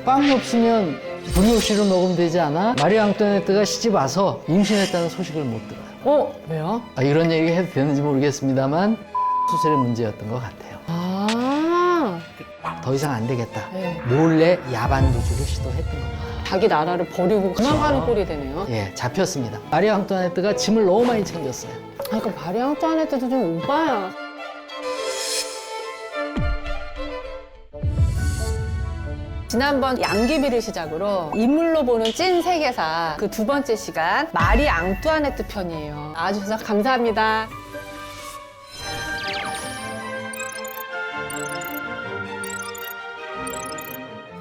빵이 없으면 브리오시를 먹으면 되지 않아? 마리 앙뚜아네트가 시집 와서 임신했다는 소식을 못 들어요. 왜요? 이런 얘기 해도 되는지 모르겠습니다만 수술의 문제였던 것 같아요. 아, 더 이상 안 되겠다. 네. 몰래 야반 도주를 시도했던 겁니다. 자기 나라를 버리고 그만 가는 꼴이 되네요. 예, 잡혔습니다. 마리 앙뚜아네트가 짐을 너무 많이 챙겼어요. 그러니까 마리 앙뚜아네트도 좀 오바야. 지난번 양귀비를 시작으로 인물로 보는 찐 세계사 그 두 번째 시간 마리 앙뚜아네트 편이에요. 아주셔서 감사합니다.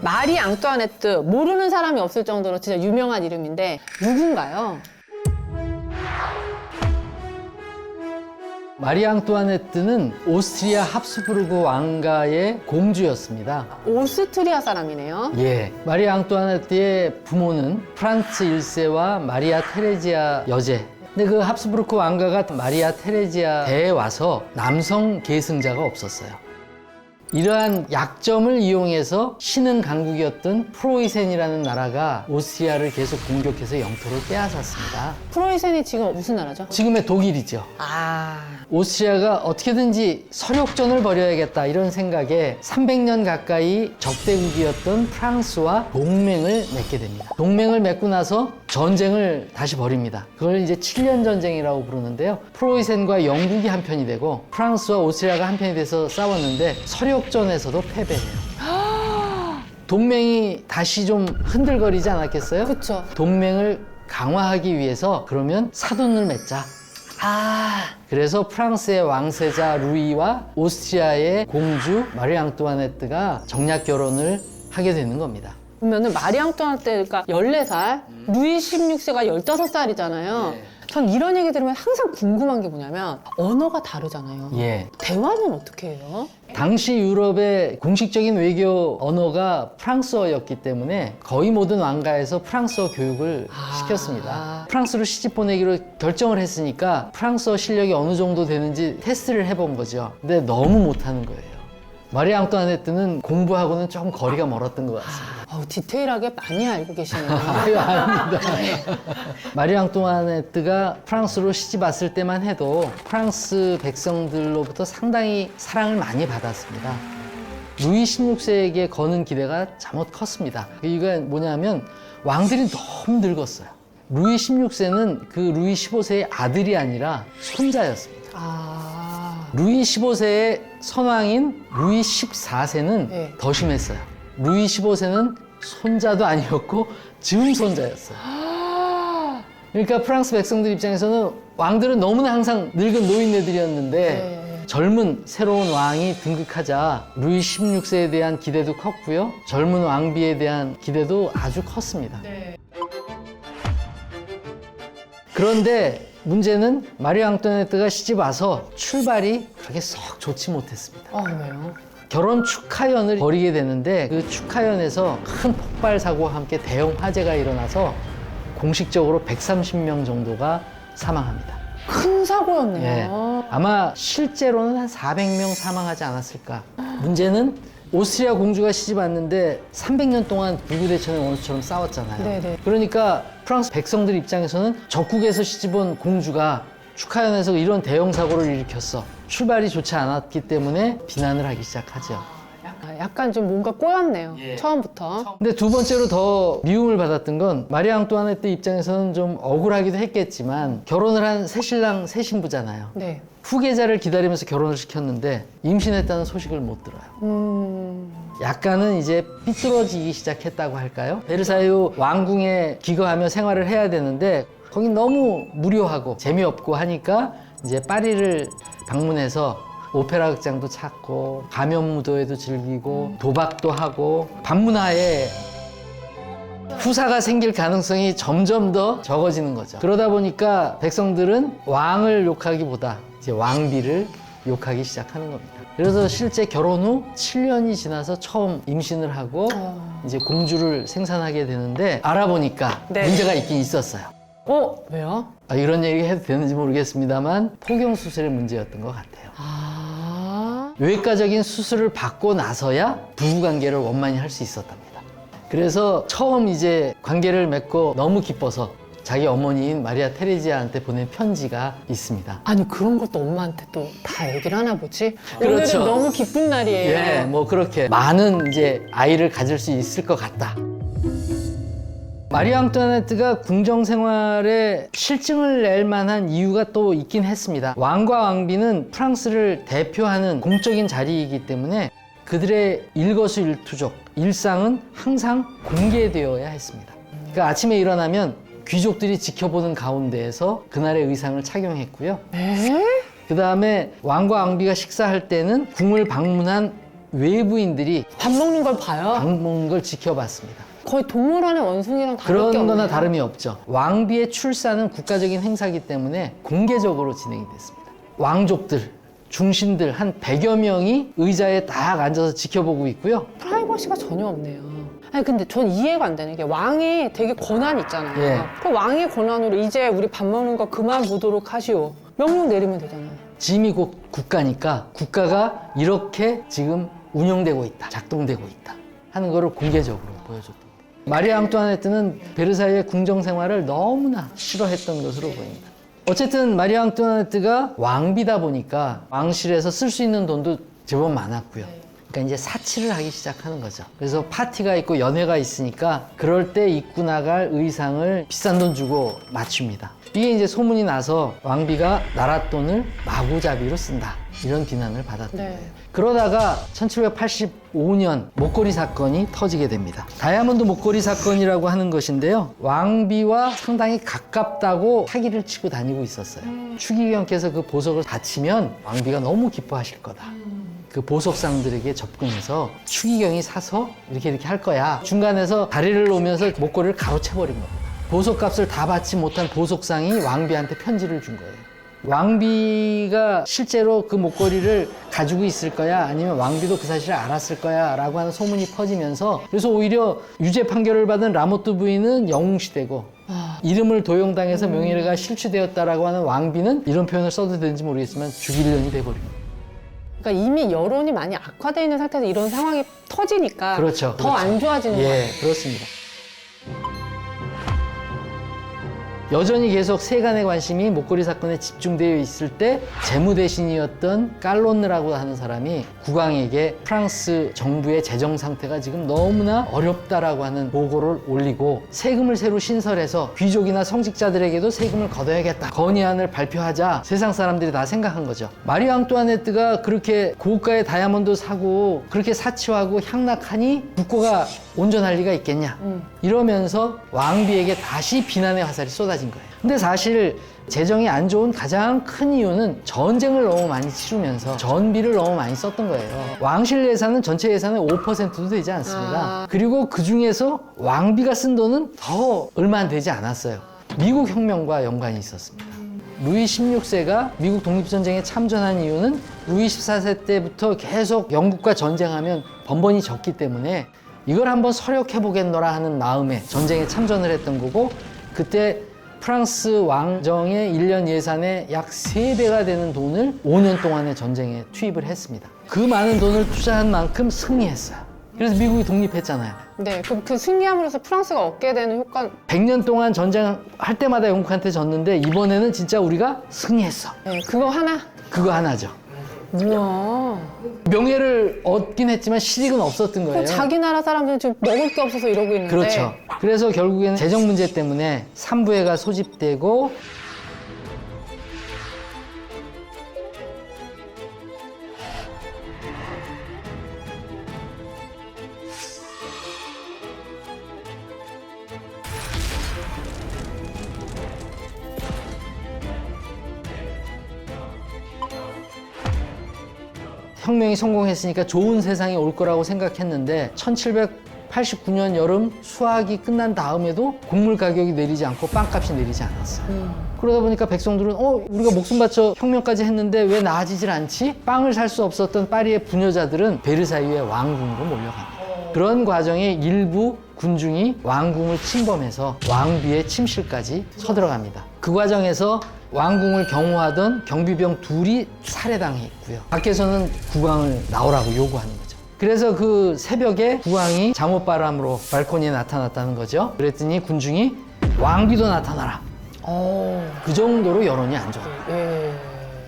마리 앙뚜아네트 모르는 사람이 없을 정도로 진짜 유명한 이름인데 누군가요? 마리 앙뚜아네트는 오스트리아 합스부르크 왕가의 공주였습니다. 오스트리아 사람이네요. 예, 마리 앙뚜아네트의 부모는 프란츠 1세와 마리아 테레지아 여제. 근데 그 합스부르크 왕가가 마리아 테레지아에 와서 남성 계승자가 없었어요. 이러한 약점을 이용해서 신흥 강국이었던 프로이센이라는 나라가 오스트리아를 계속 공격해서 영토를 빼앗았습니다. 프로이센이 지금 무슨 나라죠? 지금의 독일이죠. 오스트리아가 어떻게든지 서력전을 벌여야겠다 이런 생각에 300년 가까이 적대국이었던 프랑스와 동맹을 맺게 됩니다. 동맹을 맺고 나서 전쟁을 다시 벌입니다. 그걸 이제 7년 전쟁이라고 부르는데요. 프로이센과 영국이 한 편이 되고 프랑스와 오스트리아가 한 편이 돼서 싸웠는데 서력전에서도 패배해요. 동맹이 다시 좀 흔들거리지 않았겠어요? 그쵸. 동맹을 강화하기 위해서 그러면 사돈을 맺자. 그래서 프랑스의 왕세자 루이와 오스트리아의 공주 마리 앙뚜아네트가 정략 결혼을 하게 되는 겁니다. 그러면은 마리 앙뚜아네트가 14살, 루이 16세가 15살이잖아요. 전 이런 얘기 들으면 항상 궁금한 게 뭐냐면 언어가 다르잖아요. 예. 대화는 어떻게 해요? 당시 유럽의 공식적인 외교 언어가 프랑스어였기 때문에 거의 모든 왕가에서 프랑스어 교육을 시켰습니다. 프랑스로 시집 보내기로 결정을 했으니까 프랑스어 실력이 어느 정도 되는지 테스트를 해본 거죠. 근데 너무 못하는 거예요. 마리 앙뚜아네트는 공부하고는 조금 거리가 멀었던 것 같습니다. 디테일하게 많이 알고 계시네요. 아닙니다. 마리 앙뚜아네트가 프랑스로 시집 왔을 때만 해도 프랑스 백성들로부터 상당히 사랑을 많이 받았습니다. 루이 16세에게 거는 기대가 잠옷 컸습니다. 이유가 뭐냐면 왕들이 너무 늙었어요. 루이 16세는 그 루이 15세의 아들이 아니라 손자였습니다. 루이 15세의 선왕인 루이 14세는 네. 더 심했어요. 루이 15세는 손자도 아니었고 증손자였어요. 그러니까 프랑스 백성들 입장에서는 왕들은 너무나 항상 늙은 노인네들이었는데 젊은 새로운 왕이 등극하자 루이 16세에 대한 기대도 컸고요. 젊은 왕비에 대한 기대도 아주 컸습니다. 그런데 문제는 마리 앙뚜아네트가 시집 와서 출발이 그렇게 썩 좋지 못했습니다. 왜요? 결혼 축하연을 벌이게 되는데 그 축하연에서 큰 폭발 사고와 함께 대형 화재가 일어나서 공식적으로 130명 정도가 사망합니다. 큰 사고였네요. 예. 아마 실제로는 한 400명 사망하지 않았을까. 문제는 오스트리아 공주가 시집 왔는데 300년 동안 불구대천의 원수처럼 싸웠잖아요. 네네. 그러니까 프랑스 백성들 입장에서는 적국에서 시집 온 공주가 축하연에서 이런 대형 사고를 일으켰어. 출발이 좋지 않았기 때문에 비난을 하기 시작하죠. 약간 좀 뭔가 꼬였네요. 처음부터. 근데 두 번째로 더 미움을 받았던 건 마리 앙뚜아네트 입장에서는 좀 억울하기도 했겠지만 결혼을 한 새신랑 새신부잖아요. 네. 후계자를 기다리면서 결혼을 시켰는데 임신했다는 소식을 못 들어요. 약간은 이제 삐뚤어지기 시작했다고 할까요? 베르사유 왕궁에 기거하며 생활을 해야 되는데 거긴 너무 무료하고 재미없고 하니까 이제 파리를 방문해서 오페라 극장도 찾고 가면무도회도 즐기고 도박도 하고 반문하에 후사가 생길 가능성이 점점 더 적어지는 거죠. 그러다 보니까 백성들은 왕을 욕하기보다 이제 왕비를 욕하기 시작하는 겁니다. 그래서 실제 결혼 후 7년이 지나서 처음 임신을 하고 이제 공주를 생산하게 되는데 알아보니까 네. 문제가 있긴 있었어요. 왜요? 이런 얘기 해도 되는지 모르겠습니다만 포경수술의 문제였던 것 같아요. 외과적인 수술을 받고 나서야 부부관계를 원만히 할 수 있었답니다. 그래서 처음 이제 관계를 맺고 너무 기뻐서 자기 어머니인 마리아 테레지아한테 보낸 편지가 있습니다. 아니 그런 것도 엄마한테 또 다 얘기를 하나 보지? 그렇죠. 오늘은 너무 기쁜 날이에요. 예, 뭐 그렇게 많은 이제 아이를 가질 수 있을 것 같다. 마리아 앙뚜아네트가 궁정 생활에 실증을 낼 만한 이유가 또 있긴 했습니다. 왕과 왕비는 프랑스를 대표하는 공적인 자리이기 때문에 그들의 일거수일투족, 일상은 항상 공개되어야 했습니다. 그러니까 아침에 일어나면 귀족들이 지켜보는 가운데에서 그날의 의상을 착용했고요. 그 다음에 왕과 왕비가 식사할 때는 궁을 방문한 외부인들이 밥 먹는 걸 봐요. 밥 먹는 걸 지켜봤습니다. 거의 동물원의 원숭이랑 다를 게 그런 없네요. 거나 다름이 없죠. 왕비의 출산은 국가적인 행사이기 때문에 공개적으로 진행이 됐습니다. 왕족들, 중신들 한 100여 명이 의자에 딱 앉아서 지켜보고 있고요. 프라이버시가 전혀 없네요. 아니 근데 전 이해가 안 되는 게 왕이 되게 권한 있잖아요. 예. 그 왕의 권한으로 이제 우리 밥 먹는 거 그만 보도록 하시오. 명령 내리면 되잖아요. 짐이 곧 국가니까 국가가 이렇게 지금 운영되고 있다, 작동되고 있다 하는 거를 공개적으로 보여줬던 거예요. 마리아 앙뚜아네트는 베르사유의 궁정 생활을 너무나 싫어했던 것으로 보입니다. 어쨌든 마리아 앙뚜아네트가 왕비다 보니까 왕실에서 쓸 수 있는 돈도 제법 많았고요. 그러니까 이제 사치를 하기 시작하는 거죠. 그래서 파티가 있고 연회가 있으니까 그럴 때 입고 나갈 의상을 비싼 돈 주고 맞춥니다. 이게 이제 소문이 나서 왕비가 나라 돈을 마구잡이로 쓴다. 이런 비난을 받았던 네. 거예요. 그러다가 1785년 목걸이 사건이 터지게 됩니다. 다이아몬드 목걸이 사건이라고 하는 것인데요. 왕비와 상당히 가깝다고 사기를 치고 다니고 있었어요. 추기경께서 그 보석을 바치면 왕비가 너무 기뻐하실 거다. 그 보석상들에게 접근해서 추기경이 사서 이렇게 할 거야. 중간에서 다리를 놓으면서 목걸이를 가로채버린 겁니다. 보석값을 다 받지 못한 보석상이 왕비한테 편지를 준 거예요. 왕비가 실제로 그 목걸이를 가지고 있을 거야? 아니면 왕비도 그 사실을 알았을 거야? 라고 하는 소문이 퍼지면서 그래서 오히려 유죄 판결을 받은 라모트 부인은 영웅시되고 이름을 도용당해서 명예가 실추되었다라고 하는 왕비는 이런 표현을 써도 되는지 모르겠지만 죽일년이 돼버립니다. 그러니까 이미 여론이 많이 악화되어 있는 상태에서 이런 상황이 터지니까 그렇죠. 더 안 좋아지는 거예요. 예, 그렇습니다. 여전히 계속 세간의 관심이 목걸이 사건에 집중되어 있을 때 재무 대신이었던 깔론느라고 하는 사람이 국왕에게 프랑스 정부의 재정 상태가 지금 너무나 어렵다라고 하는 보고를 올리고 세금을 새로 신설해서 귀족이나 성직자들에게도 세금을 걷어야겠다 건의안을 발표하자 세상 사람들이 다 생각한 거죠. 마리 앙뚜아네트가 그렇게 고가의 다이아몬드 사고 그렇게 사치하고 향락하니 국고가 온전할 리가 있겠냐 이러면서 왕비에게 다시 비난의 화살이 쏟아진 거예요. 근데 사실 재정이 안 좋은 가장 큰 이유는 전쟁을 너무 많이 치르면서 전비를 너무 많이 썼던 거예요. 왕실 예산은 전체 예산의 5%도 되지 않습니다. 그리고 그 중에서 왕비가 쓴 돈은 더 얼마 안 되지 않았어요. 미국 혁명과 연관이 있었습니다. 루이 16세가 미국 독립전쟁에 참전한 이유는 루이 14세 때부터 계속 영국과 전쟁하면 번번이 졌기 때문에 이걸 한번 서력해보겠노라 하는 마음에 전쟁에 참전을 했던 거고 그때 프랑스 왕정의 1년 예산의 약 3배가 되는 돈을 5년 동안의 전쟁에 투입을 했습니다. 그 많은 돈을 투자한 만큼 승리했어요. 그래서 미국이 독립했잖아요. 네, 그럼 그 승리함으로써 프랑스가 얻게 되는 효과는 100년 동안 전쟁할 때마다 영국한테 졌는데 이번에는 진짜 우리가 승리했어. 네, 그거 하나? 그거 하나죠. 뭐야. 명예를 얻긴 했지만 실익은 없었던 거예요. 자기 나라 사람들은 지금 먹을 게 없어서 이러고 있는데. 그렇죠. 그래서 결국에는 재정 문제 때문에 산부회가 소집되고 혁명이 성공했으니까 좋은 세상이 올 거라고 생각했는데 1789년 여름 수학이 끝난 다음에도 곡물 가격이 내리지 않고 빵값이 내리지 않았어요. 그러다 보니까 백성들은 우리가 목숨 바쳐 혁명까지 했는데 왜 나아지질 않지? 빵을 살 수 없었던 파리의 부녀자들은 베르사유의 왕궁으로 몰려갑니다. 그런 과정에 일부 군중이 왕궁을 침범해서 왕비의 침실까지 서들어갑니다. 그 과정에서 왕궁을 경호하던 경비병 둘이 살해당했고요. 밖에서는 국왕을 나오라고 요구하는 거죠. 그래서 그 새벽에 국왕이 잠옷바람으로 발코니에 나타났다는 거죠. 그랬더니 군중이 왕비도 나타나라. 그 정도로 여론이 안 좋아요.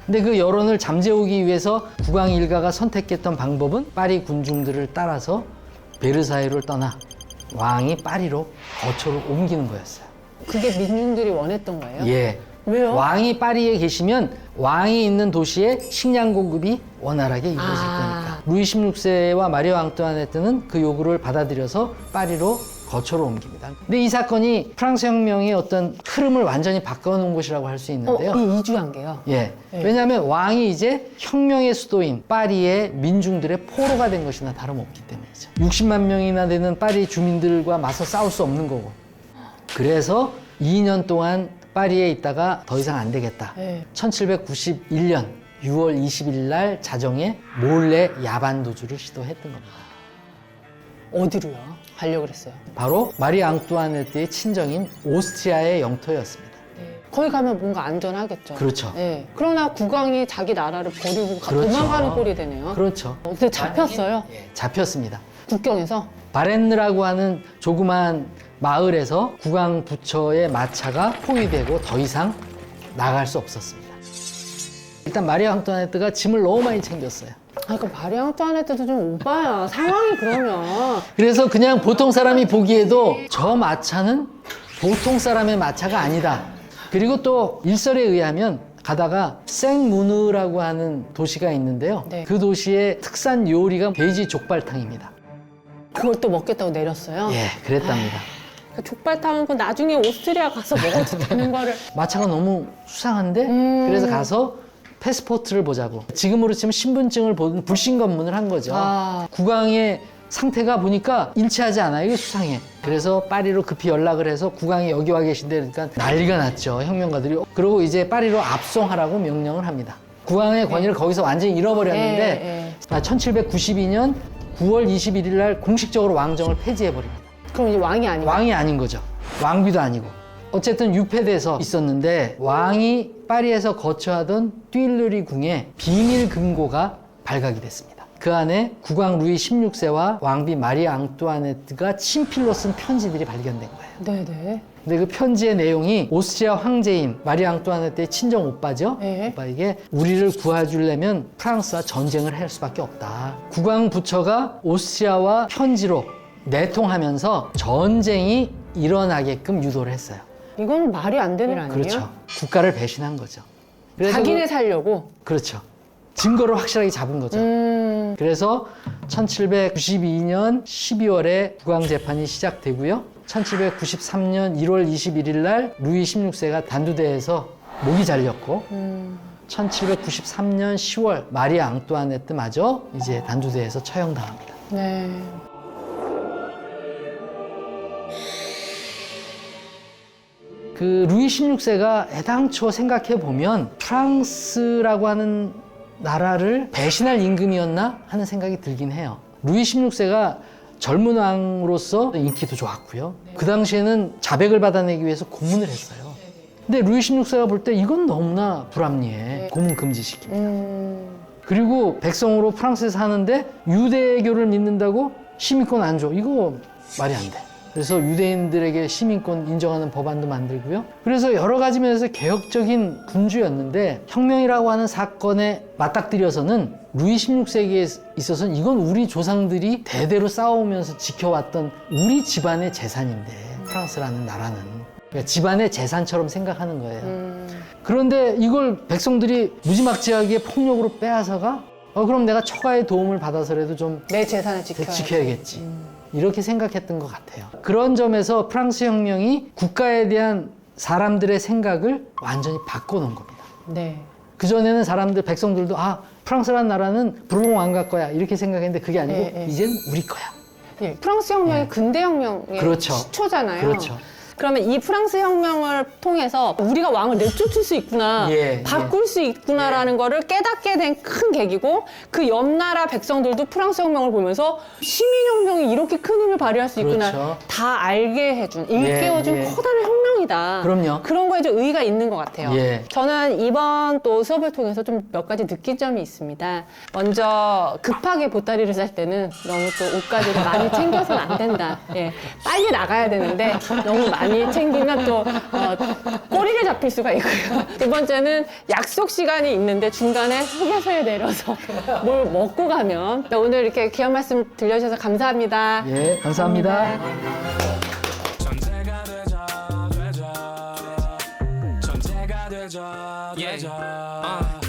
근데 그 여론을 잠재우기 위해서 국왕 일가가 선택했던 방법은 파리 군중들을 따라서 베르사유를 떠나 왕이 파리로 거처를 옮기는 거였어요. 그게 민중들이 원했던 거예요? 예. 왜요? 왕이 파리에 계시면 왕이 있는 도시에 식량 공급이 원활하게 이루어질 거니까. 루이 16세와 마리 앙뚜아네트는 그 요구를 받아들여서 파리로 거처로 옮깁니다. 근데 이 사건이 프랑스 혁명의 어떤 흐름을 완전히 바꿔놓은 것이라고 할 수 있는데요. 이 이주한계요? 예. 네. 왜냐하면 왕이 이제 혁명의 수도인 파리의 민중들의 포로가 된 것이나 다름없기 때문이죠. 60만 명이나 되는 파리 주민들과 맞서 싸울 수 없는 거고. 그래서 2년 동안 파리에 있다가 더 이상 안 되겠다. 네. 1791년 6월 20일 날 자정에 몰래 야반 도주를 시도했던 겁니다. 어디로요? 가려고 그랬어요? 바로 마리 앙뚜아네트의 친정인 오스트리아의 영토였습니다. 거기 가면 뭔가 안전하겠죠. 그렇죠. 네. 그러나 국왕이 자기 나라를 버리고 그렇죠. 도망가는 꼴이 되네요. 그렇죠. 근데 잡혔어요? 예, 잡혔습니다. 국경에서? 바렌느라고 하는 조그만 마을에서 국왕 부처의 마차가 포위되고 더 이상 나갈 수 없었습니다. 일단 마리 앙뚜아네트가 짐을 너무 많이 챙겼어요. 그러니까 마리 앙뚜아네트도 좀 오빠야. 상황이 그러면. 그래서 그냥 보통 사람이 보기에도 저 마차는 보통 사람의 마차가 아니다. 그리고 또 일설에 의하면 가다가 생무느라고 하는 도시가 있는데요. 네. 그 도시의 특산 요리가 돼지 족발탕입니다. 그걸 또 먹겠다고 내렸어요? 예, 그랬답니다. 그 족발탕은 그 나중에 오스트리아 가서 먹어도 되는 거를. 마차가 너무 수상한데 그래서 가서 패스포트를 보자고 지금으로 치면 신분증을 보는 불신 검문을 한 거죠. 아. 국왕의 상태가 보니까 일치하지 않아요. 이게 수상해. 그래서 파리로 급히 연락을 해서 국왕이 여기 와 계신데 그러니까 난리가 났죠. 혁명가들이. 그리고 이제 파리로 압송하라고 명령을 합니다. 국왕의 권위를 거기서 완전히 잃어버렸는데 1792년 9월 21일 날 공식적으로 왕정을 폐지해버립니다. 그럼 이제 왕이 아니고. 왕이 아닌 거죠. 왕비도 아니고. 어쨌든 유폐돼서 있었는데 왕이 파리에서 거처하던 띨르리 궁에 비밀 금고가 발각이 됐습니다. 그 안에 국왕 루이 16세와 왕비 마리 앙뚜아네트가 친필로 쓴 편지들이 발견된 거예요. 네네. 근데 그 편지의 내용이 오스트리아 황제인 마리 앙뚜아네트의 친정 오빠죠. 네. 오빠에게 우리를 구해주려면 프랑스와 전쟁을 할 수밖에 없다. 국왕 부처가 오스트리아와 편지로 내통하면서 전쟁이 일어나게끔 유도를 했어요. 이건 말이 안 되는 일 아니에요? 그렇죠. 국가를 배신한 거죠. 그래서 자기네 살려고? 그렇죠. 증거를 확실하게 잡은 거죠. 그래서 1792년 12월에 국왕재판이 시작되고요. 1793년 1월 21일 날 루이 16세가 단두대에서 목이 잘렸고 1793년 10월 마리 앙뚜아네트마저 이제 단두대에서 처형당합니다. 네. 그 루이 16세가 애당초 생각해 보면 프랑스라고 하는 나라를 배신할 임금이었나 하는 생각이 들긴 해요. 루이 16세가 젊은 왕으로서 인기도 좋았고요. 그 당시에는 자백을 받아내기 위해서 고문을 했어요. 근데 루이 16세가 볼 때 이건 너무나 불합리해. 고문 금지시킵니다. 그리고 백성으로 프랑스에 사는데 유대교를 믿는다고 시민권 안 줘. 이거 말이 안 돼. 그래서 유대인들에게 시민권 인정하는 법안도 만들고요. 그래서 여러 가지 면에서 개혁적인 군주였는데 혁명이라고 하는 사건에 맞닥뜨려서는 루이 16세기에 있어서는 이건 우리 조상들이 대대로 싸우면서 지켜왔던 우리 집안의 재산인데 프랑스라는 나라는 그러니까 집안의 재산처럼 생각하는 거예요. 그런데 이걸 백성들이 무지막지하게 폭력으로 빼앗아가 그럼 내가 처가의 도움을 받아서라도 좀 내 재산을 지켜야겠지. 이렇게 생각했던 것 같아요. 그런 점에서 프랑스 혁명이 국가에 대한 사람들의 생각을 완전히 바꿔놓은 겁니다. 네. 그전에는 사람들, 백성들도 프랑스라는 나라는 부르봉 왕가 거야 이렇게 생각했는데 그게 아니고 이젠 우리 거야. 예, 프랑스 혁명이 근대 혁명의 그렇죠. 시초잖아요. 그렇죠. 그러면 이 프랑스 혁명을 통해서 우리가 왕을 내쫓을 수 있구나, 바꿀 수 있구나라는 거를 깨닫게 된 큰 계기고 그 옆나라 백성들도 프랑스 혁명을 보면서 시민혁명이 이렇게 큰 힘을 발휘할 수 있구나 그렇죠. 다 알게 해준, 일깨워준 커다란 혁명이다. 합니다. 그럼요. 그런 거에 좀 의의가 있는 것 같아요. 예. 저는 이번 또 수업을 통해서 좀 몇 가지 느낀 점이 있습니다. 먼저 급하게 보따리를 쌀 때는 너무 또 옷가지를 많이 챙겨서는 안 된다. 예. 빨리 나가야 되는데 너무 많이 챙기면 또 꼬리를 잡힐 수가 있고요. 두 번째는 약속 시간이 있는데 중간에 휴게소에 내려서 뭘 먹고 가면 오늘 이렇게 귀한 말씀 들려주셔서 감사합니다. 예, 감사합니다. 천재가 되자 천재가 되자